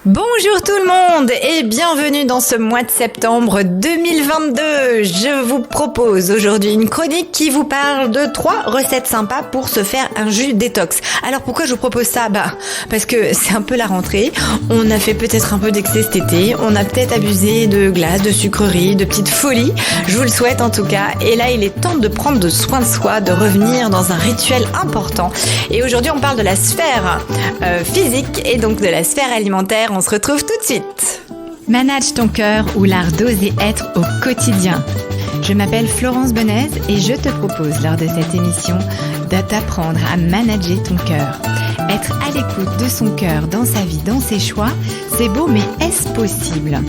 Bonjour tout le monde et bienvenue dans ce mois de septembre 2022. Je vous propose aujourd'hui une chronique qui vous parle de 3 recettes sympas pour se faire un jus détox. Alors pourquoi je vous propose ça ? Parce que c'est un peu la rentrée, on a fait peut-être un peu d'excès cet été, on a peut-être abusé de glace, de sucreries, de petites folies, je vous le souhaite en tout cas. Et là il est temps de prendre soin de soi, de revenir dans un rituel important. Et aujourd'hui on parle de la sphère physique et donc de la sphère alimentaire. On se retrouve tout de suite. Manage ton cœur ou l'art d'oser être au quotidien. Je m'appelle Florence Benez et je te propose lors de cette émission de t'apprendre à manager ton cœur. Être à l'écoute de son cœur dans sa vie, dans ses choix, c'est beau mais est-ce possible ?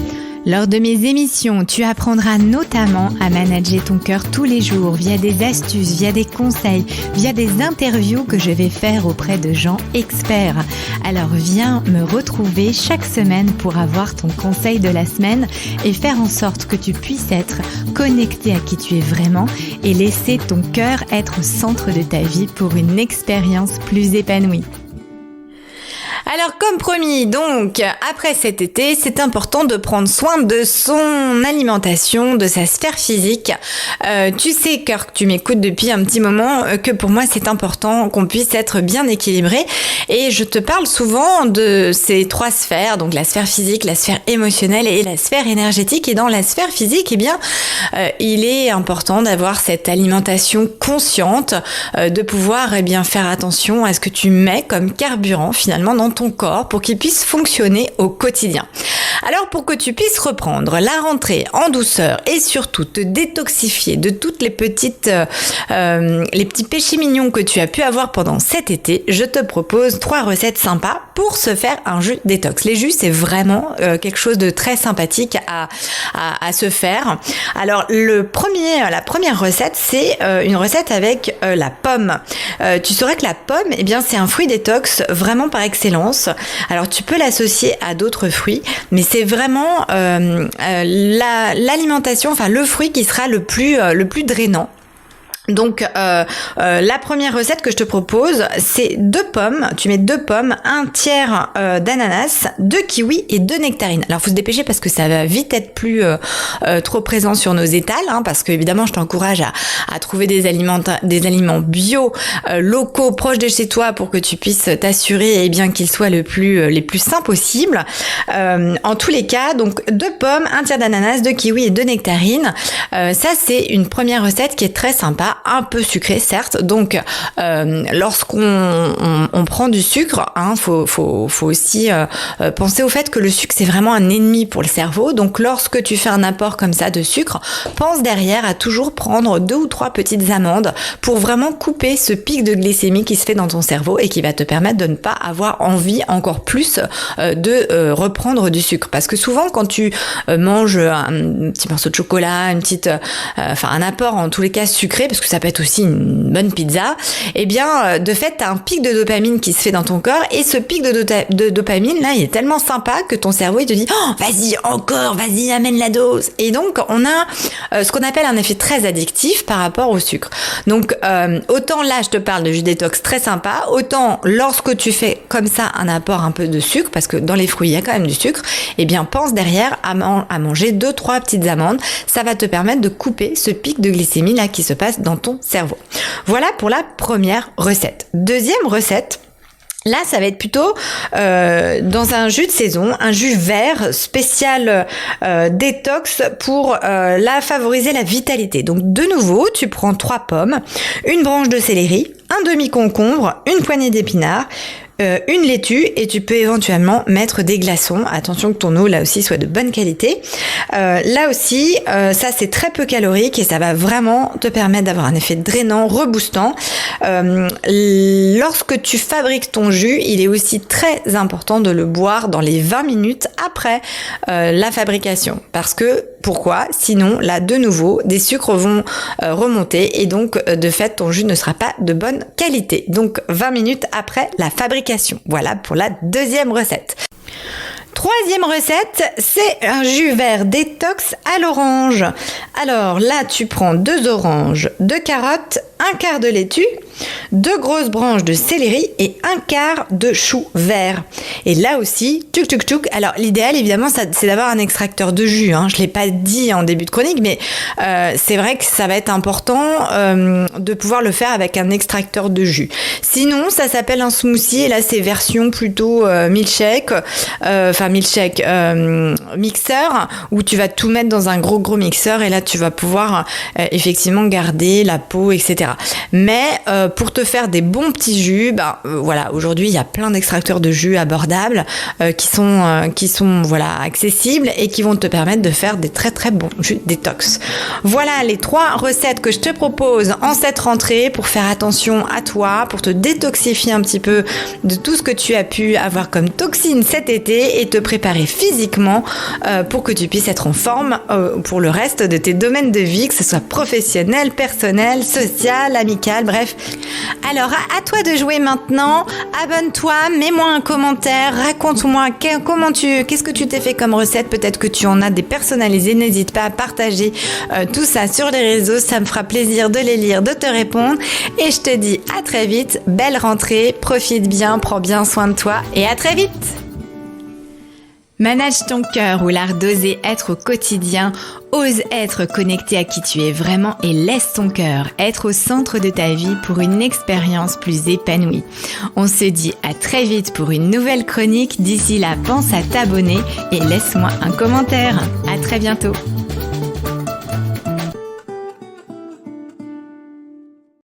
Lors de mes émissions, tu apprendras notamment à manager ton cœur tous les jours via des astuces, via des conseils, via des interviews que je vais faire auprès de gens experts. Alors viens me retrouver chaque semaine pour avoir ton conseil de la semaine et faire en sorte que tu puisses être connecté à qui tu es vraiment et laisser ton cœur être au centre de ta vie pour une expérience plus épanouie. Alors comme promis, donc après cet été, c'est important de prendre soin de son alimentation, de sa sphère physique. Tu sais, cœur, que tu m'écoutes depuis un petit moment, que pour moi c'est important qu'on puisse être bien équilibré. Et je te parle souvent de ces 3 sphères, donc la sphère physique, la sphère émotionnelle et la sphère énergétique. Et dans la sphère physique, il est important d'avoir cette alimentation consciente, de pouvoir faire attention à ce que tu mets comme carburant finalement dans ton corps pour qu'il puisse fonctionner au quotidien. Alors pour que tu puisses reprendre la rentrée en douceur et surtout te détoxifier de toutes les petits péchés mignons que tu as pu avoir pendant cet été, je te propose 3 recettes sympas pour se faire un jus détox. Les jus, c'est vraiment quelque chose de très sympathique à se faire. Alors la première recette, c'est une recette avec la pomme. Tu saurais que la pomme, c'est un fruit détox vraiment par excellence. Alors tu peux l'associer à d'autres fruits, mais c'est vraiment l'alimentation, le fruit qui sera le plus drainant. Donc la première recette que je te propose, c'est 2 pommes. Tu mets 2 pommes, 1 tiers d'ananas, 2 kiwis et 2 nectarines. Alors faut se dépêcher parce que ça va vite être plus trop présent sur nos étals, parce que évidemment je t'encourage à trouver des aliments bio, locaux, proches de chez toi pour que tu puisses t'assurer qu'ils soient les plus sains possibles. En tous les cas, donc 2 pommes, 1 tiers d'ananas, 2 kiwis et 2 nectarines. Ça c'est une première recette qui est très sympa. Un peu sucré certes, donc lorsqu'on prend du sucre, faut aussi penser au fait que le sucre c'est vraiment un ennemi pour le cerveau. Donc lorsque tu fais un apport comme ça de sucre, pense derrière à toujours prendre 2 ou 3 petites amandes pour vraiment couper ce pic de glycémie qui se fait dans ton cerveau et qui va te permettre de ne pas avoir envie encore plus de reprendre du sucre. Parce que souvent quand tu manges un petit morceau de chocolat, un apport en tous les cas sucré, parce que ça peut être aussi une bonne pizza, de fait, t'as un pic de dopamine qui se fait dans ton corps, et ce pic de dopamine, là, il est tellement sympa que ton cerveau, il te dit « Oh, vas-y, encore, vas-y, amène la dose !» Et donc, on a ce qu'on appelle un effet très addictif par rapport au sucre. Donc, autant là, je te parle de jus détox très sympa, autant lorsque tu fais comme ça un apport un peu de sucre, parce que dans les fruits, il y a quand même du sucre, pense derrière à manger 2-3 petites amandes. Ça va te permettre de couper ce pic de glycémie là qui se passe dans ton cerveau. Voilà pour la première recette. Deuxième recette, là, ça va être plutôt dans un jus de saison, un jus vert spécial détox pour favoriser la vitalité. Donc de nouveau, tu prends 3 pommes, une branche de céleri, un demi-concombre, une poignée d'épinards, une laitue, et tu peux éventuellement mettre des glaçons. Attention que ton eau là aussi soit de bonne qualité. Là aussi, ça c'est très peu calorique et ça va vraiment te permettre d'avoir un effet drainant, reboostant. Lorsque tu fabriques ton jus, il est aussi très important de le boire dans les 20 minutes après la fabrication. Pourquoi ? Sinon, là, de nouveau, des sucres vont remonter et donc, de fait, ton jus ne sera pas de bonne qualité. Donc, 20 minutes après la fabrication. Voilà pour la deuxième recette. Troisième recette, c'est un jus vert détox à l'orange. Alors là, tu prends 2 oranges, 2 carottes, un quart de laitue, 2 grosses branches de céleri et 1/4 de chou vert. Et là aussi, tchouk tchouk tchouk. Alors l'idéal évidemment c'est d'avoir un extracteur de jus. Je l'ai pas dit en début de chronique, mais c'est vrai que ça va être important de pouvoir le faire avec un extracteur de jus. Sinon, ça s'appelle un smoothie et là c'est version plutôt mixeur où tu vas tout mettre dans un gros mixeur et là tu vas pouvoir effectivement garder la peau, etc. Mais pour te faire des bons petits jus, voilà, aujourd'hui il y a plein d'extracteurs de jus abordables qui sont voilà accessibles et qui vont te permettre de faire des très très bons jus détox. Voilà les 3 recettes que je te propose en cette rentrée pour faire attention à toi, pour te détoxifier un petit peu de tout ce que tu as pu avoir comme toxines cet été et te préparer physiquement pour que tu puisses être en forme pour le reste de tes domaines de vie, que ce soit professionnel, personnel, social, amical, bref. Alors à toi de jouer maintenant, abonne-toi, mets-moi un commentaire, raconte-moi qu'est-ce que tu t'es fait comme recette, peut-être que tu en as des personnalisées, n'hésite pas à partager tout ça sur les réseaux, ça me fera plaisir de les lire, de te répondre et je te dis à très vite, belle rentrée, profite bien, prends bien soin de toi et à très vite. Manage ton cœur ou l'art d'oser être au quotidien, ose être connecté à qui tu es vraiment et laisse ton cœur être au centre de ta vie pour une expérience plus épanouie. On se dit à très vite pour une nouvelle chronique. D'ici là, pense à t'abonner et laisse-moi un commentaire. À très bientôt.